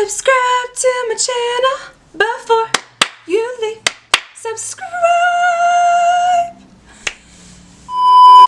Subscribe to my channel before you leave. Subscribe.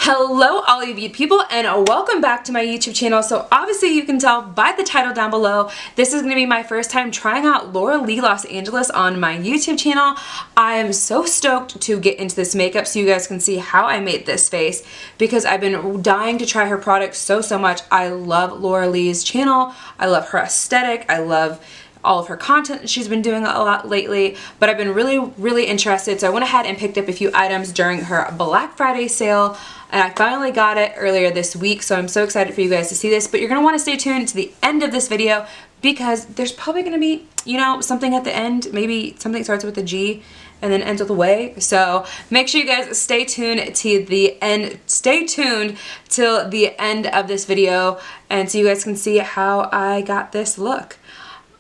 Hello all of you people and welcome back to my YouTube channel. So obviously you can tell by the title down below, this is going to be my first time trying out Laura Lee Los Angeles on my YouTube channel. I am so stoked to get into this makeup so you guys can see how I made this face because I've been dying to try her products so much. I love Laura Lee's channel. I love her aesthetic. I love all of her content she's been doing a lot lately, but I've been really interested, so I went ahead and picked up a few items during her Black Friday sale, and I finally got it earlier this week, so I'm so excited for you guys to see this. But you're going to want to stay tuned to the end of this video because there's probably going to be, you know, something at the end, maybe something starts with a G and then ends with a way. So make sure you guys stay tuned to the end. Stay tuned till the end of this video and so you guys can see how I got this look.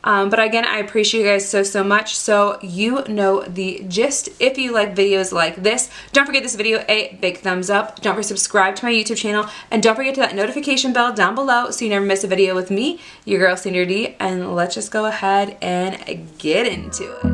But again, I appreciate you guys so much. So you know the gist. If you like videos like this, don't forget this video a big thumbs up. Don't forget to subscribe to my YouTube channel. And don't forget to that notification bell down below so you never miss a video with me, your girl Sandra D. And let's just go ahead and get into it.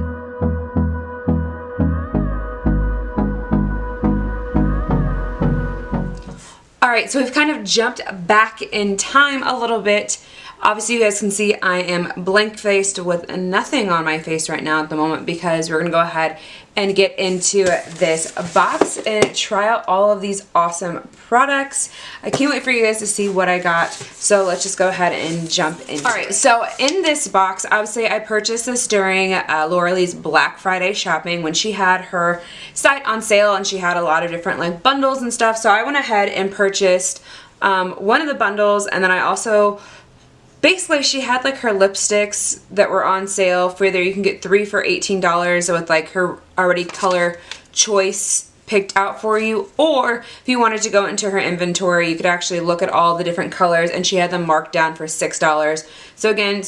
Alright, so we've kind of jumped back in time a little bit. Obviously you guys can see I am blank-faced with nothing on my face right now at the moment because we're going to go ahead and get into this box and try out all of these awesome products. I can't wait for you guys to see what I got, so let's just go ahead and jump in. Alright, so in this box, obviously I purchased this during Laura Lee's Black Friday shopping when she had her site on sale and she had a lot of different like bundles and stuff, so I went ahead and purchased one of the bundles, and then I also basically, she had like her lipsticks that were on sale for either you can get 3 for $18 with like her already color choice picked out for you, or if you wanted to go into her inventory, you could actually look at all the different colors and she had them marked down for $6. So again,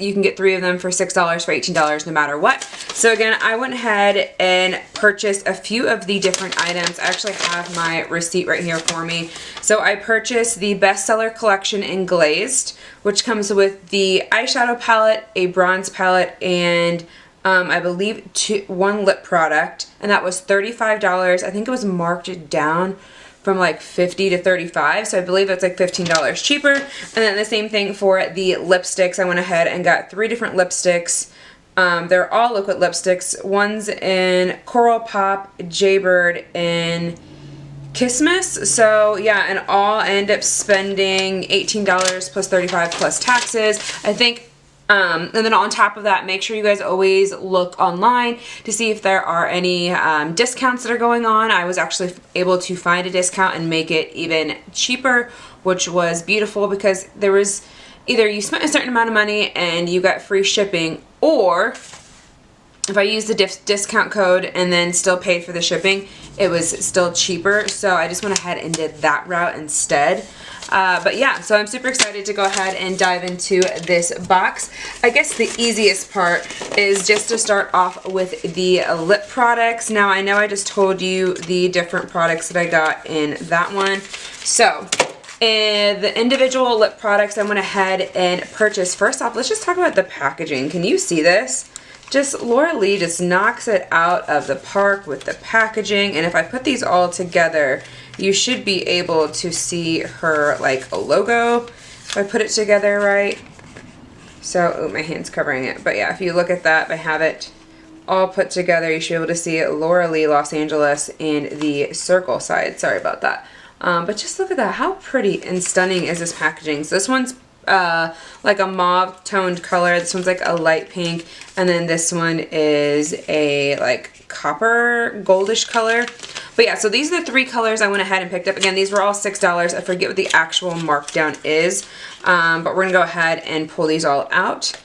you can get 3 of them for $6 for $18 no matter what. So again, I went ahead and purchased a few of the different items. I actually have my receipt right here for me. So I purchased the bestseller collection in glazed, which comes with the eyeshadow palette, a bronze palette, and I believe one lip product, and that was $35. I think it was marked down from like $50 to $35, so I believe it's like $15 cheaper. And then the same thing for the lipsticks. I went ahead and got 3 different lipsticks. They're all liquid lipsticks. One's in Coral Pop, Jaybird, and Christmas. So yeah, and all I end up spending $18 plus $35 plus taxes. I think. And then on top of that, make sure you guys always look online to see if there are any discounts that are going on. I was actually able to find a discount and make it even cheaper, which was beautiful because there was either you spent a certain amount of money and you got free shipping, or if I used the discount code and then still paid for the shipping, it was still cheaper. So I just went ahead and did that route instead. But yeah, so I'm super excited to go ahead and dive into this box. I guess the easiest part is just to start off with the lip products. Now I know I just told you the different products that I got in that one. So the individual lip products I went ahead and purchased. First off, let's just talk about the packaging. Can you see this? Just Laura Lee just knocks it out of the park with the packaging, and if I put these all together, you should be able to see her like a logo if I put it together right. So, oh, my hand's covering it, but yeah, if you look at that, I have it all put together. You should be able to see Laura Lee Los Angeles in the circle side. Sorry about that. But just look at that. How pretty and stunning is this packaging? So this one's like a mauve toned color. This one's like a light pink, and then this one is a like copper goldish color. But yeah, so these are the 3 colors I went ahead and picked up. Again, these were all $6. I forget what the actual markdown is, but we're gonna go ahead and pull these all out.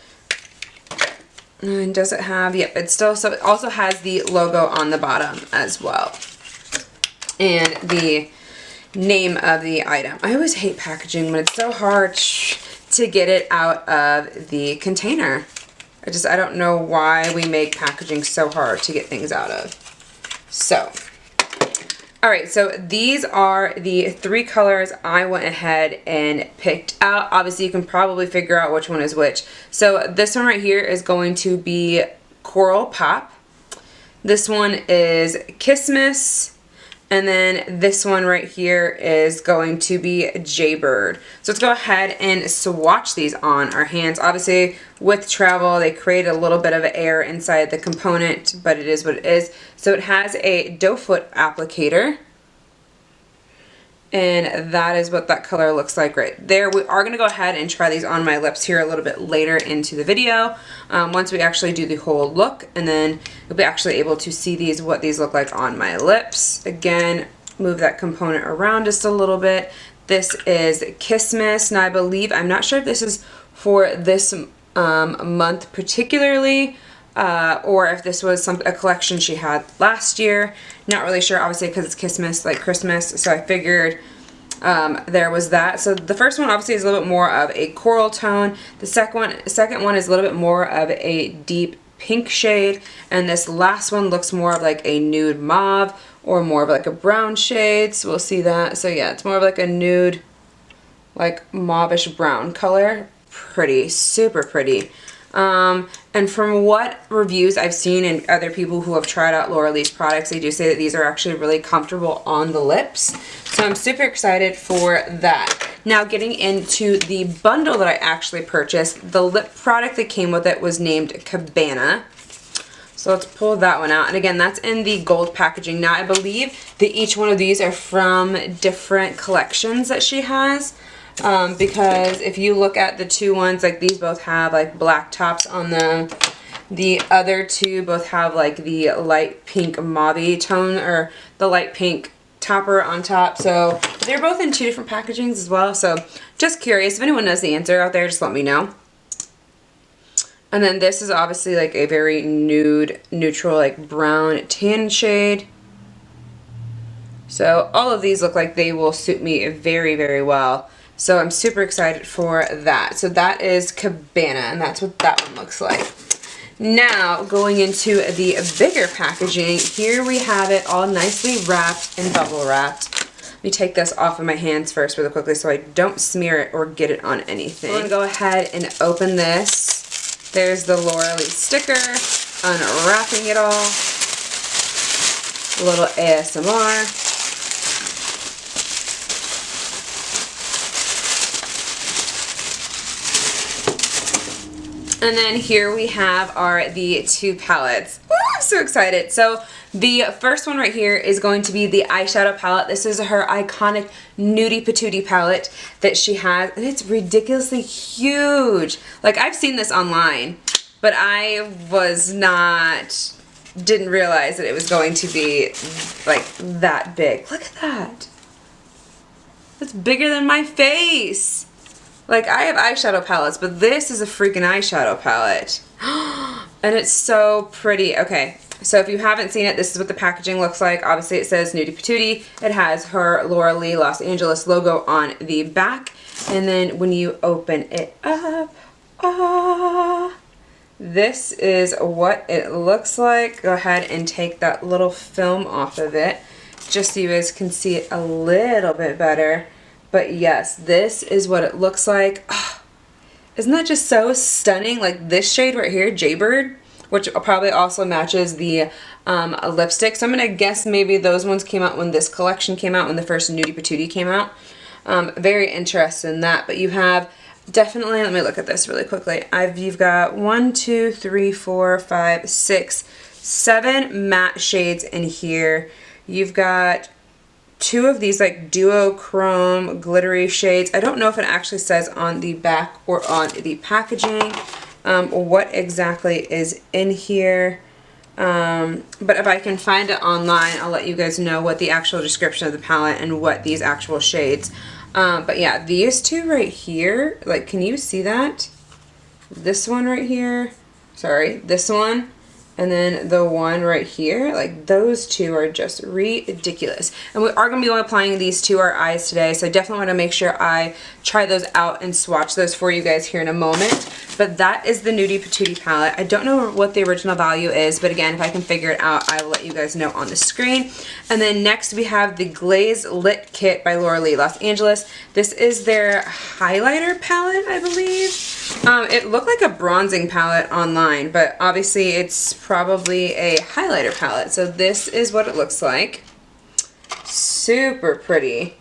And does it have? Yep, it's still, so it also has the logo on the bottom as well, and the name of the item. I always hate packaging when it's so hard to get it out of the container. I don't know why we make packaging so hard to get things out of. So Alright, so these are the 3 colors I went ahead and picked out. Obviously, you can probably figure out which one is which. So this one right here is going to be Coral Pop. This one is Christmas. And then this one right here is going to be Jaybird. So let's go ahead and swatch these on our hands. Obviously, with travel, they create a little bit of air inside the component, but it is what it is. So it has a doe foot applicator. And that is what that color looks like right there. We are going to go ahead and try these on my lips here a little bit later into the video. Once we actually do the whole look, and then you'll be actually able to see these, what these look like on my lips. Again, move that component around just a little bit. This is Christmas. Now I believe, I'm not sure if this is for this month particularly, or if this was a collection she had last year. Not really sure, obviously, because it's Christmas, like Christmas, so I figured there was that. So the first one obviously is a little bit more of a coral tone. The second one is a little bit more of a deep pink shade, and this last one looks more of like a nude mauve or more of like a brown shade, so we'll see that. So yeah, it's more of like a nude, like mauve-ish brown color. Pretty, super pretty. And from what reviews I've seen and other people who have tried out Laura Lee's products, they do say that these are actually really comfortable on the lips. So I'm super excited for that. Now getting into the bundle that I actually purchased, the lip product that came with it was named Cabana. So let's pull that one out. And again, that's in the gold packaging. Now I believe that each one of these are from different collections that she has. Because if you look at the 2 ones, like these both have like black tops on them. The other 2 both have like the light pink mauve tone, or the light pink topper on top. So they're both in 2 different packagings as well. So just curious, if anyone knows the answer out there, just let me know. And then this is obviously like a very nude, neutral, like brown tan shade. So all of these look like they will suit me very, very well. So I'm super excited for that. So that is Cabana, and that's what that one looks like. Now, going into the bigger packaging, here we have it all nicely wrapped and bubble wrapped. Let me take this off of my hands first really quickly so I don't smear it or get it on anything. I'm going to go ahead and open this. There's the Laura Lee sticker, unwrapping it all. A little ASMR. And then here we have the 2 palettes. Woo, I'm so excited. So the first one right here is going to be the Eyeshadow Palette. This is her iconic Nudie Patootie palette that she has, and it's ridiculously huge. Like, I've seen this online, but I didn't realize that it was going to be like that big. Look at that. That's bigger than my face. Like, I have eyeshadow palettes, but this is a freaking eyeshadow palette. And it's so pretty. Okay, so if you haven't seen it, this is what the packaging looks like. Obviously, it says Nudie Patootie. It has her Laura Lee Los Angeles logo on the back. And then when you open it up, this is what it looks like. Go ahead and take that little film off of it, just so you guys can see it a little bit better. But yes, this is what it looks like. Oh, isn't that just so stunning? Like this shade right here, Jaybird, which probably also matches the lipstick. So I'm going to guess maybe those ones came out when this collection came out, when the first Nudie Patootie came out. Very interested in that. But you have definitely, let me look at this really quickly. You've got 1, 2, 3, 4, 5, 6, 7 matte shades in here. You've got 2 of these like duochrome glittery shades. I don't know if it actually says on the back or on the packaging what exactly is in here. But if I can find it online, I'll let you guys know what the actual description of the palette and what these actual shades. But yeah, these 2 right here, like, can you see that? This one right here, sorry, this one. And then the one right here, like those 2 are just ridiculous. And we are going to be applying these to our eyes today, so I definitely want to make sure I try those out and swatch those for you guys here in a moment. But that is the Nudie Patootie palette. I don't know what the original value is, but again, if I can figure it out, I will let you guys know on the screen. And then next we have the Glaze Lit Kit by Laura Lee, Los Angeles. This is their highlighter palette, I believe. It looked like a bronzing palette online, but obviously it's probably a highlighter palette. So this is what it looks like. Super pretty.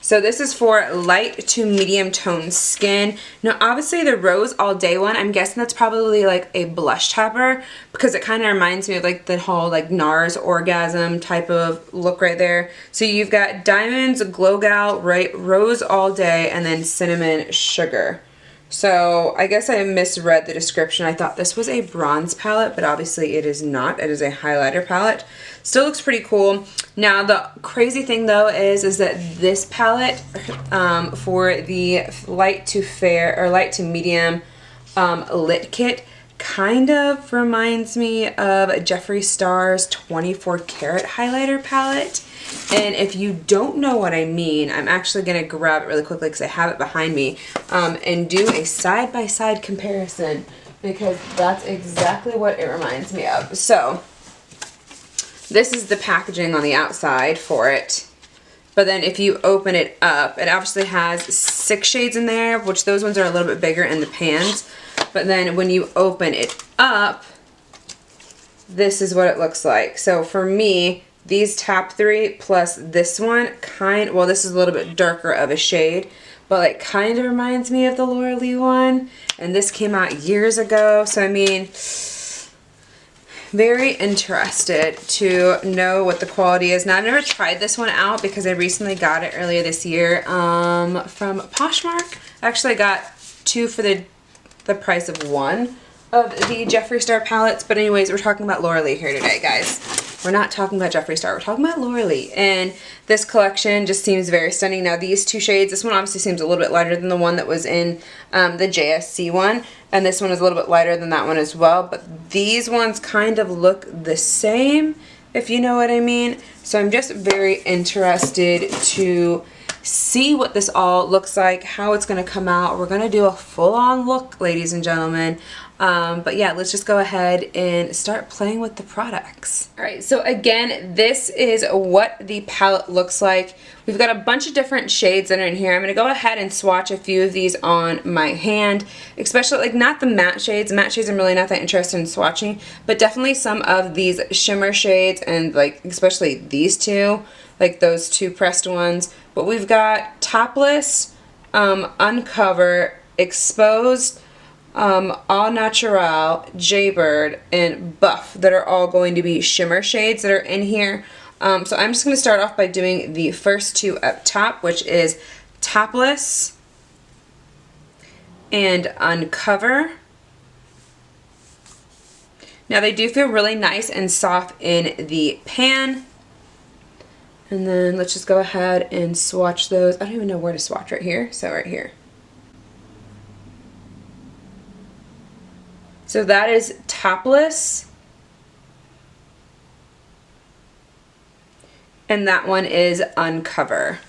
So this is for light to medium tone skin. Now obviously the Rose All Day one, I'm guessing that's probably like a blush topper because it kind of reminds me of like the whole like NARS Orgasm type of look right there. So you've got Diamonds, Glow Gal, right, Rose All Day, and then Cinnamon Sugar. So I guess I misread the description. I thought this was a bronze palette, but obviously it is not. It is a highlighter palette. Still looks pretty cool. Now the crazy thing though is that this palette for the light to fair or light to medium lit kit kind of reminds me of Jeffree Star's 24 karat highlighter palette. And if you don't know what I mean, I'm actually going to grab it really quickly because I have it behind me and do a side-by-side comparison because that's exactly what it reminds me of. So this is the packaging on the outside for it. But then if you open it up, it obviously has 6 shades in there, which those ones are a little bit bigger in the pans. But then when you open it up, this is what it looks like. So for me, these top 3 plus this one well, this is a little bit darker of a shade, but like kind of reminds me of the Laura Lee one. And this came out years ago. So I mean, very interested to know what the quality is. Now I've never tried this one out because I recently got it earlier this year from Poshmark. I actually got 2 for the price of 1 of the Jeffree Star palettes. But anyways, we're talking about Laura Lee here today, guys. We're not talking about Jeffree Star, we're talking about Laura Lee. And this collection just seems very stunning. Now these 2 shades, this one obviously seems a little bit lighter than the one that was in the JSC one. And this one is a little bit lighter than that one as well. But these ones kind of look the same, if you know what I mean. So I'm just very interested to see what this all looks like, how it's going to come out. We're going to do a full-on look, ladies and gentlemen. But yeah, let's just go ahead and start playing with the products. Alright, so again, this is what the palette looks like. We've got a bunch of different shades that are in here. I'm going to go ahead and swatch a few of these on my hand, especially like not the matte shades. Matte shades I'm really not that interested in swatching, but definitely some of these shimmer shades and like especially these 2, like those 2 pressed ones. But we've got Topless, Uncover, Exposed, All Natural, Jaybird, and Buff that are all going to be shimmer shades that are in here. So I'm just going to start off by doing the first 2 up top, which is Topless and Uncover. Now they do feel really nice and soft in the pan. And then let's just go ahead and swatch those. I don't even know where to swatch right here, so right here. So that is Topless. And that one is Uncover.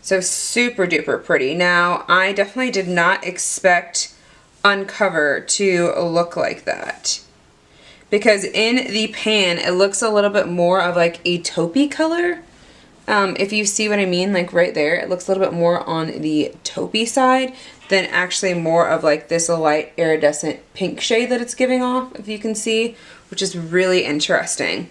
So super duper pretty. Now, I definitely did not expect Uncover to look like that. Because in the pan, it looks a little bit more of like a taupey color. If you see what I mean, like right there, it looks a little bit more on the taupey side than actually more of like this light iridescent pink shade that it's giving off, if you can see, which is really interesting.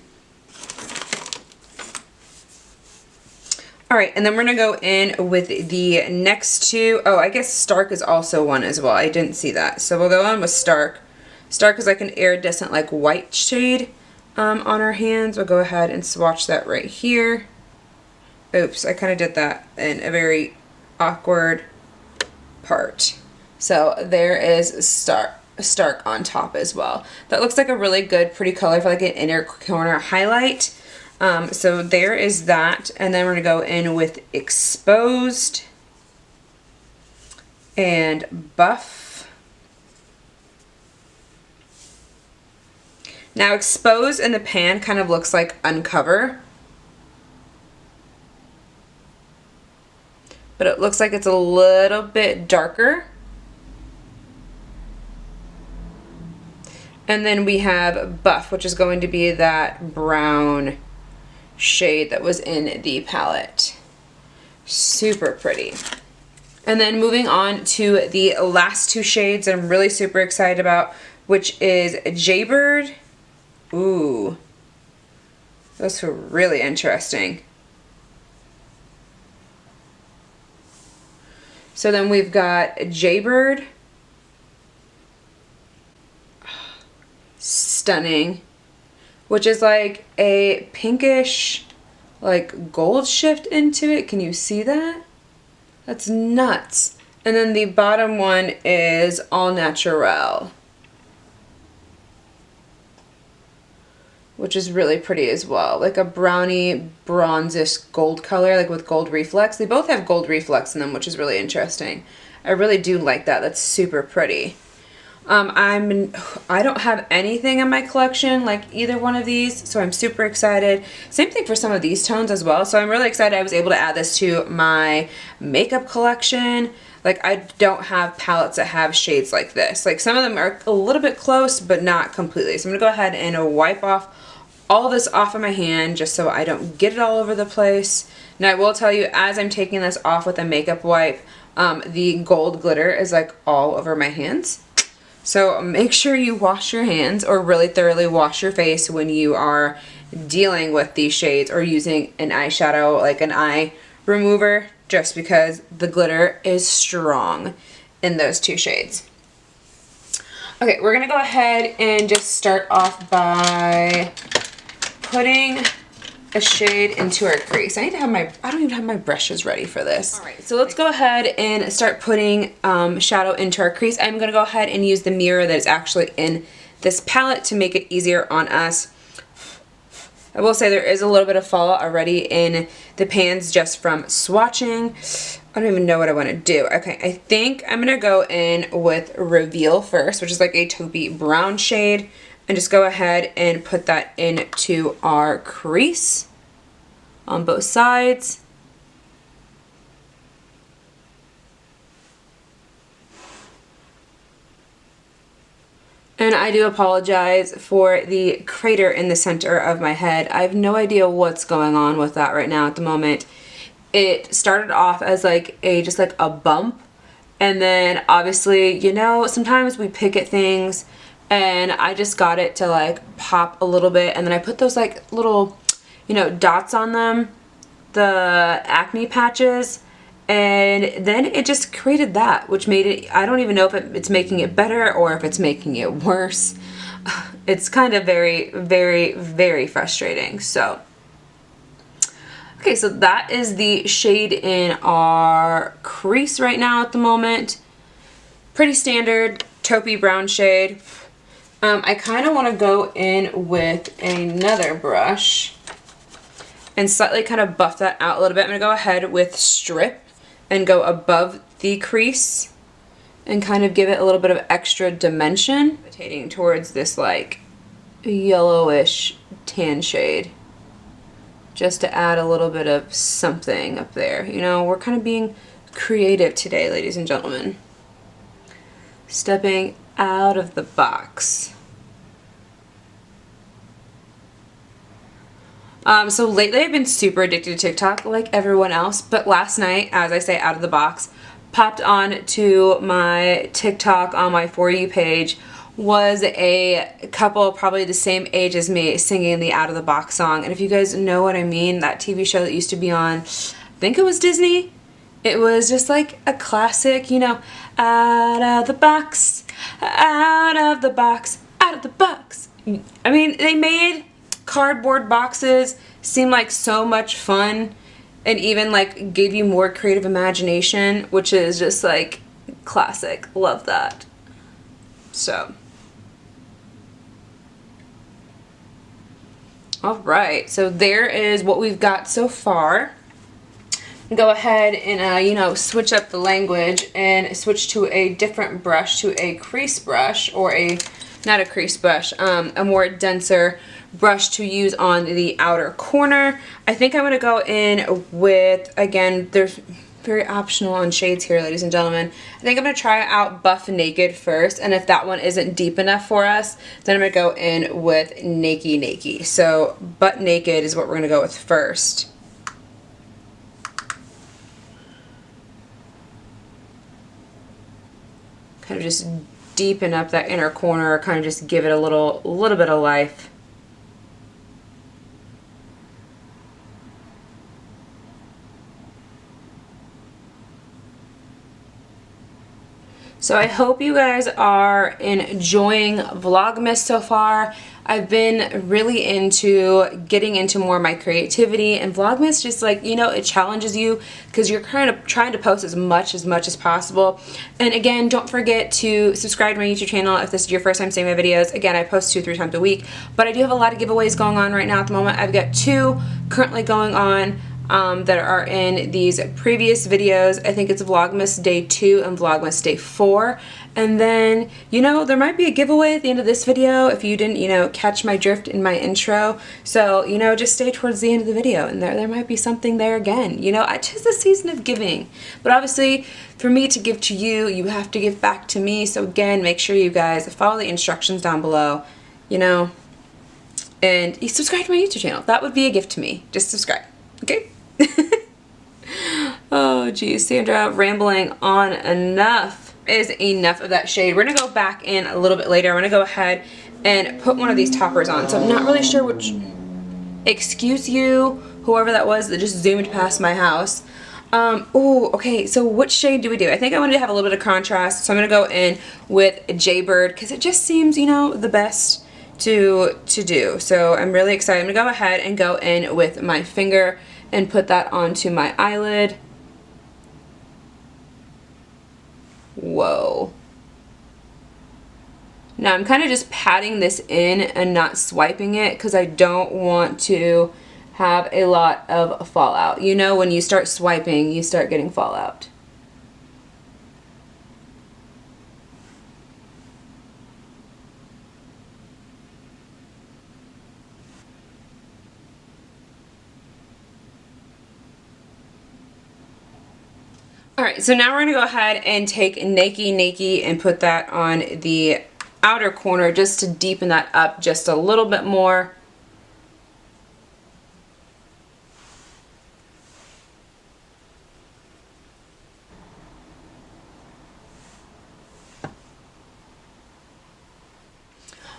Alright, and then we're going to go in with the next 2. Oh, I guess Stark is also one as well. I didn't see that. So we'll go on with Stark. Stark is like an iridescent like white shade on our hands. We'll go ahead and swatch that right here. Oops, I kind of did that in a very awkward part. So there is Stark on top as well. That looks like a really good, pretty color for like an inner corner highlight. So there is that. And then we're going to go in with Exposed and Buff. Now Exposed in the pan kind of looks like Uncover. But it looks like it's a little bit darker. And then we have Buff, which is going to be that brown shade that was in the palette. Super pretty. And then moving on to the last two shades that I'm really super excited about, which is Jaybird. Ooh, those are really interesting. So then we've got Jaybird. Stunning. Which is like a pinkish, like gold shift into it. Can you see that? That's nuts. And then the bottom one is All Natural, which is really pretty as well. Like a brownie, bronzish gold color, like with gold reflex. They both have gold reflex in them, which is really interesting. I really do like that. That's super pretty. I don't have anything in my collection like either one of these, so I'm super excited. Same thing for some of these tones as well, so I'm really excited I was able to add this to my makeup collection. Like, I don't have palettes that have shades like this. Like, some of them are a little bit close, but not completely. So I'm gonna go ahead and wipe off all this off of my hand just so I don't get it all over the place. Now, I will tell you, as I'm taking this off with a makeup wipe, the gold glitter is like all over my hands. So make sure you wash your hands or really thoroughly wash your face when you are dealing with these shades or using an eyeshadow, like an eye remover, just because the glitter is strong in those two shades. Okay, we're gonna go ahead and just start off by putting a shade into our crease. I don't even have my brushes ready for this. All right, so let's go ahead and start putting shadow into our crease. I'm gonna go ahead and use the mirror that is actually in this palette to make it easier on us. I will say there is a little bit of fallout already in the pans just from swatching. I don't even know what I want to do. Okay, I think I'm gonna go in with Reveal first, which is like a taupey brown shade. And just go ahead and put that into our crease on both sides. And I do apologize for the crater in the center of my head. I have no idea what's going on with that right now at the moment. It started off as like just like a bump, and then obviously, you know, sometimes we pick at things, and I just got it to like pop a little bit, and then I put those like little, you know, dots on them, the acne patches, and then it just created that, which made it, I don't even know if it's making it better or if it's making it worse. It's kind of very, very, very frustrating. So, okay, so that is the shade in our crease right now at the moment. Pretty standard taupey brown shade. I kind of want to go in with another brush and slightly kind of buff that out a little bit. I'm going to go ahead with Strip and go above the crease and kind of give it a little bit of extra dimension. Gravitating towards this like yellowish tan shade just to add a little bit of something up there. You know, we're kind of being creative today, ladies and gentlemen. Stepping out of the box. So lately I've been super addicted to TikTok like everyone else, but last night, as I say, out of the box, popped on to my TikTok on my For You page was a couple probably the same age as me singing the Out of the Box song. And if you guys know what I mean, that TV show that used to be on, I think it was Disney. It was just like a classic, you know, out of the box, out of the box, out of the box. I mean, they made cardboard boxes seem like so much fun and even like gave you more creative imagination, which is just like classic. Love that. So, all right, so there is what we've got so far. Go ahead and you know, switch up the language and switch to a different brush, to a crease brush, or not a crease brush, a more denser brush to use on the outer corner. I think I'm going to go in with, again, there's very optional on shades here, ladies and gentlemen. I think I'm going to try out Buff Naked first, and if that one isn't deep enough for us, then I'm going to go in with Nakey Nakey. So Butt Naked is what we're going to go with first. Kind of just deepen up that inner corner, kind of just give it a little bit of life. So I hope you guys are enjoying Vlogmas so far. I've been really into getting into more of my creativity, and Vlogmas just, like, you know, it challenges you because you're kind of trying to post as much as possible. And again, don't forget to subscribe to my YouTube channel if this is your first time seeing my videos. Again, I post 2-3 times a week, but I do have a lot of giveaways going on right now at the moment. I've got 2 currently going on that are in these previous videos. I think it's Vlogmas Day 2 and Vlogmas Day 4. And then, you know, there might be a giveaway at the end of this video if you didn't, you know, catch my drift in my intro. So, you know, just stay towards the end of the video and there might be something there again. You know, it's just a season of giving. But obviously, for me to give to you, you have to give back to me. So again, make sure you guys follow the instructions down below, you know, and you subscribe to my YouTube channel. That would be a gift to me. Just subscribe, okay? Oh geez, Sandra, rambling on. Enough is enough of that shade. We're gonna go back in a little bit later. I'm gonna go ahead and put one of these toppers on. So I'm not really sure which, excuse you, whoever that was that just zoomed past my house. Oh, okay, so which shade do we do? I think I wanted to have a little bit of contrast, so I'm gonna go in with Jaybird because it just seems, you know, the best to do. So I'm really excited. I'm gonna go ahead and go in with my finger and put that onto my eyelid. Whoa. Now I'm kind of just patting this in and not swiping it because I don't want to have a lot of fallout. You know, when you start swiping, you start getting fallout. Alright, so now we're going to go ahead and take Nakey Nakey and put that on the outer corner just to deepen that up just a little bit more.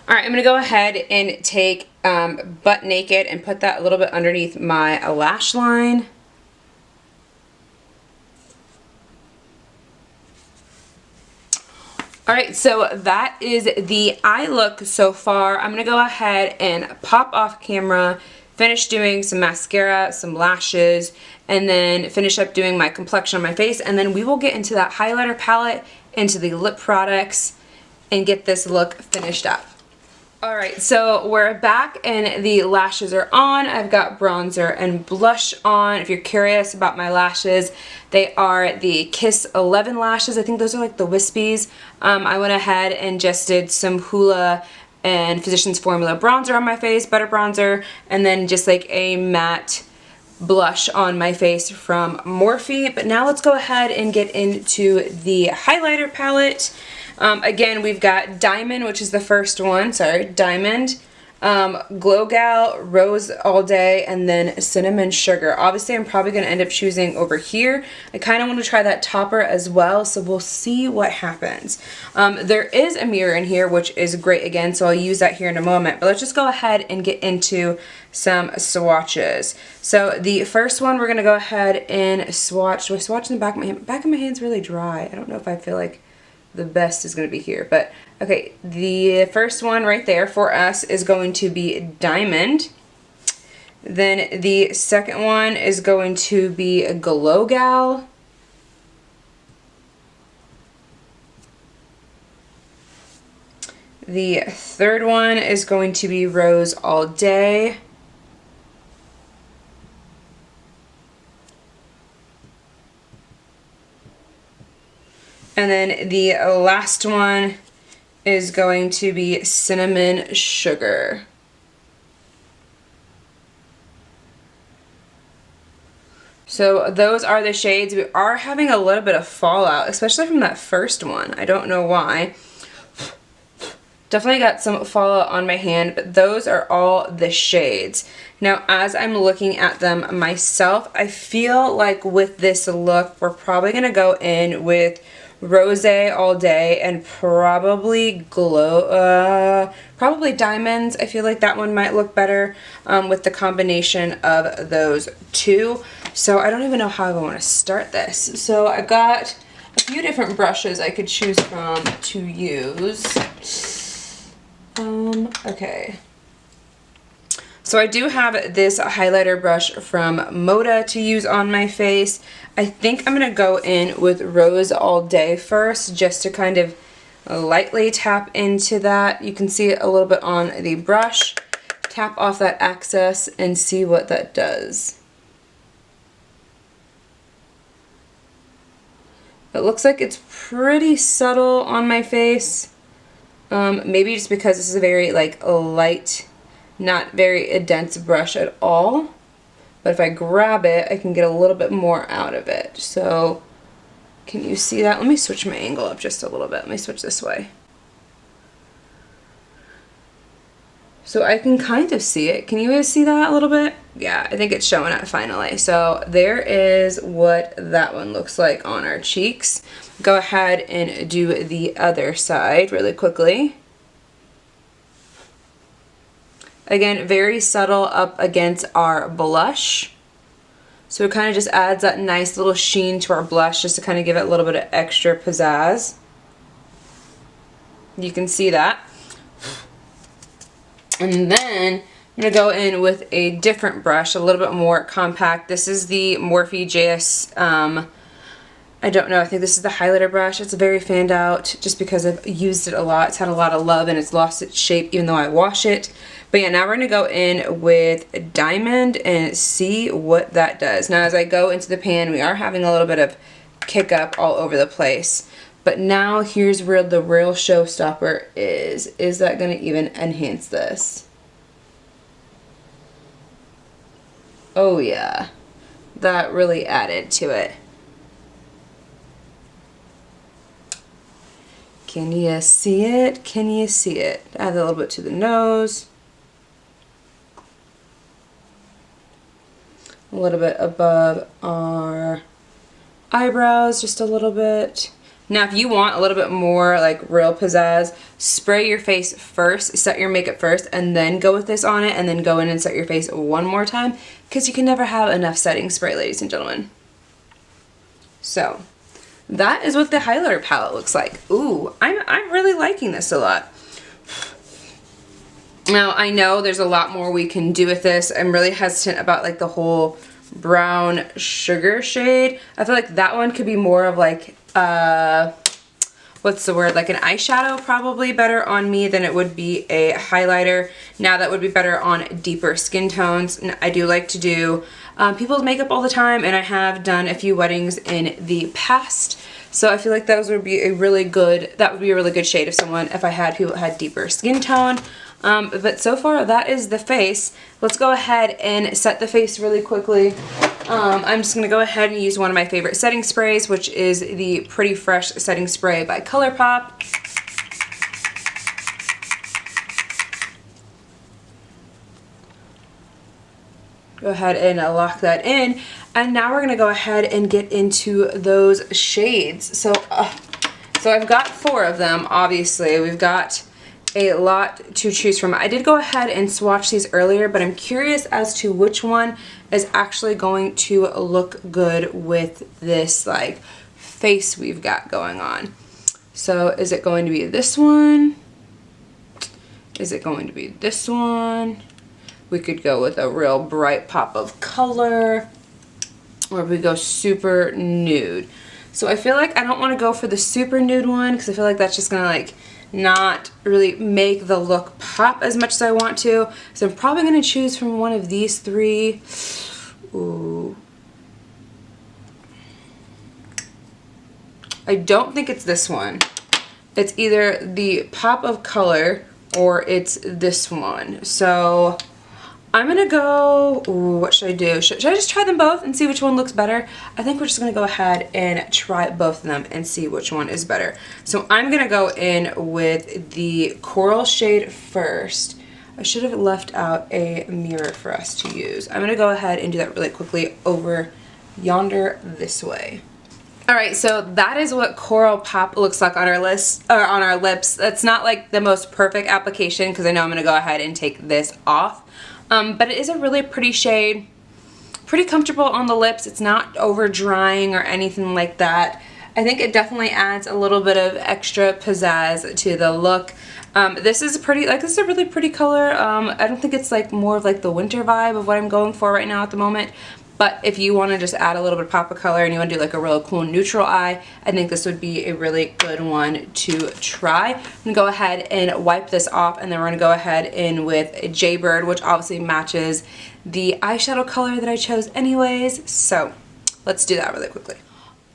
Alright, I'm going to go ahead and take Butt Naked and put that a little bit underneath my lash line. Alright, so that is the eye look so far. I'm going to go ahead and pop off camera, finish doing some mascara, some lashes, and then finish up doing my complexion on my face, and then we will get into that highlighter palette, into the lip products, and get this look finished up. Alright, so we're back and the lashes are on. I've got bronzer and blush on. If you're curious about my lashes, they are the Kiss 11 lashes. I think those are like the wispies. I went ahead and just did some Hoola and Physicians Formula bronzer on my face, butter bronzer, and then just like a matte blush on my face from Morphe. But now let's go ahead and get into the highlighter palette. Again, we've got Diamond, which is the first one, Diamond, Glow Gal, Rose All Day, and then Cinnamon Sugar. Obviously, I'm probably going to end up choosing over here. I kind of want to try that topper as well, so we'll see what happens. There is a mirror in here, which is great again, so I'll use that here in a moment. But let's just go ahead and get into some swatches. So the first one, we're going to go ahead and swatch. Do I swatch in the back of my hand? Back of my hand's really dry. I don't know if I feel like the best is going to be here, but okay, the first one right there for us is going to be Diamond. Then the second one is going to be Glow Gal. The third one is going to be Rose All Day. And then the last one is going to be Cinnamon Sugar. So those are the shades. We are having a little bit of fallout, especially from that first one. I don't know why. Definitely got some fallout on my hand, but those are all the shades. Now, as I'm looking at them myself, I feel like with this look, we're probably going to go in with Rosé all day and probably probably diamonds. I feel like that one might look better with the combination of those two. So I don't even know how I want to start this. So I've got a few different brushes I could choose from to use. Okay. So I do have this highlighter brush from Moda to use on my face. I think I'm going to go in with Rose All Day first, just to kind of lightly tap into that. You can see it a little bit on the brush. Tap off that excess and see what that does. It looks like it's pretty subtle on my face. Maybe just because this is a very like light, not very dense brush at all. But if I grab it, I can get a little bit more out of it. So can you see that? Let me switch my angle up just a little bit. Let me switch this way. So I can kind of see it. Can you guys see that a little bit? Yeah, I think it's showing up finally. So there is what that one looks like on our cheeks. Go ahead and do the other side really quickly. Again, very subtle up against our blush. So it kind of just adds that nice little sheen to our blush just to kind of give it a little bit of extra pizzazz. You can see that. And then I'm going to go in with a different brush, a little bit more compact. This is the Morphe JS, I don't know, I think this is the highlighter brush. It's very fanned out just because I've used it a lot. It's had a lot of love and it's lost its shape even though I wash it. But yeah, now we're going to go in with Diamond and see what that does. Now as I go into the pan, we are having a little bit of kick up all over the place. But now here's where the real showstopper is. Is that going to even enhance this? Oh yeah, that really added to it. Can you see it? Can you see it? Add a little bit to the nose. A little bit above our eyebrows, just a little bit. Now if you want a little bit more like real pizzazz, spray your face first, set your makeup first, and then go with this on it, and then go in and set your face one more time, because you can never have enough setting spray, ladies and gentlemen. So that is what the highlighter palette looks like. Ooh, I'm really liking this a lot. Now I know there's a lot more we can do with this. I'm really hesitant about like the whole brown sugar shade. I feel like that one could be more of like what's the word, like an eyeshadow, probably better on me than it would be a highlighter. Now that would be better on deeper skin tones. And I do like to do people's makeup all the time, and I have done a few weddings in the past. So I feel like those would be a really good, that would be a really good shade if I had people that had deeper skin tone. But so far that is the face. Let's go ahead and set the face really quickly. I'm just going to go ahead and use one of my favorite setting sprays, which is the Pretty Fresh Setting Spray by ColourPop. Go ahead and lock that in. And now we're going to go ahead and get into those shades. So I've got 4 of them, obviously. We've got a lot to choose from. I did go ahead and swatch these earlier, but I'm curious as to which one is actually going to look good with this like face we've got going on. So is it going to be this one? Is it going to be this one? We could go with a real bright pop of color, or we go super nude. So I feel like I don't want to go for the super nude one because I feel like that's just gonna like not really make the look pop as much as I want to. So I'm probably going to choose from one of these 3. Ooh. I don't think it's this one. It's either the pop of color or it's this one. So I'm gonna go, ooh, what should I do? Should I just try them both and see which one looks better? I think we're just gonna go ahead and try both of them and see which one is better. So I'm gonna go in with the coral shade first. I should have left out a mirror for us to use. I'm gonna go ahead and do that really quickly over yonder this way. Alright, so that is what Coral Pop looks like on our list, or on our lips. That's not like the most perfect application because I know I'm gonna go ahead and take this off. But it is a really pretty shade, pretty comfortable on the lips. It's not over drying or anything like that. I think it definitely adds a little bit of extra pizzazz to the look. This is this is a really pretty color. I don't think it's like more of like the winter vibe of what I'm going for right now at the moment. But if you want to just add a little bit of pop of color and you want to do like a real cool neutral eye, I think this would be a really good one to try. I'm going to go ahead and wipe this off, and then we're going to go ahead in with Jaybird, which obviously matches the eyeshadow color that I chose anyways. So let's do that really quickly.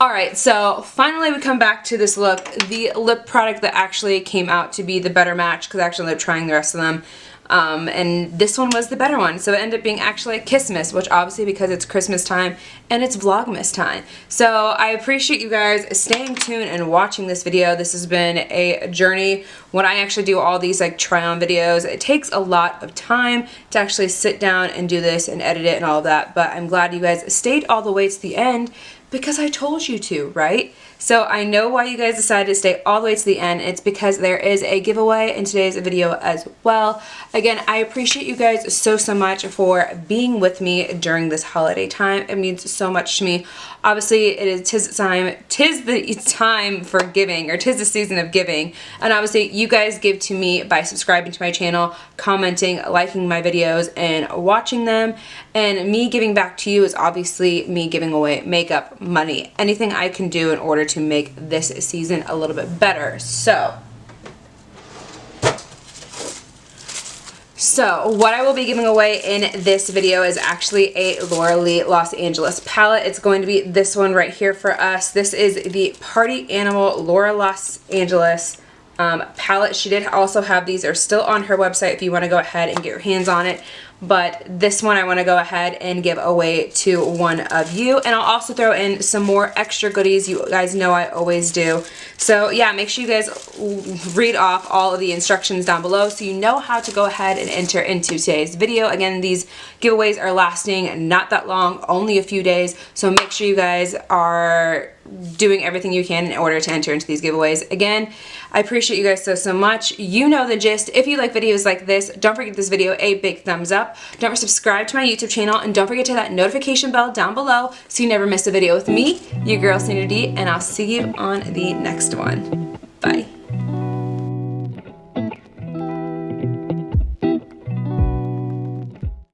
Alright, so finally we come back to this look. The lip product that actually came out to be the better match, because I actually ended up trying the rest of them. And this one was the better one, so it ended up being actually Kissmas, which obviously because it's Christmas time and it's Vlogmas time. So I appreciate you guys staying tuned and watching this video. This has been a journey. When I actually do all these like try on videos, it takes a lot of time to actually sit down and do this and edit it and all of that, but I'm glad you guys stayed all the way to the end because I told you to, right? So I know why you guys decided to stay all the way to the end. It's because there is a giveaway in today's video as well. Again, I appreciate you guys so much for being with me during this holiday time. It means so much to me. Obviously, tis the time for giving, or tis the season of giving. And obviously, you guys give to me by subscribing to my channel, commenting, liking my videos, and watching them. And me giving back to you is obviously me giving away makeup, money, anything I can do in order to make this season a little bit better. So what I will be giving away in this video is actually a Laura Lee Los Angeles palette. It's going to be this one right here for us. This is the Party Animal Laura Los Angeles palette. She did also have these. They're still on her website if you want to go ahead and get your hands on it. But this one I want to go ahead and give away to one of you. And I'll also throw in some more extra goodies. You guys know I always do. So yeah, make sure you guys read off all of the instructions down below so you know how to go ahead and enter into today's video. Again, these giveaways are lasting not that long, only a few days. So make sure you guys are doing everything you can in order to enter into these giveaways. Again, I appreciate you guys so much. You know the gist. If you like videos like this, don't forget this video a big thumbs up. Don't forget to subscribe to my YouTube channel, and don't forget to hit that notification bell down below so you never miss a video with me, your girl Sandra D, and I'll see you on the next one. Bye.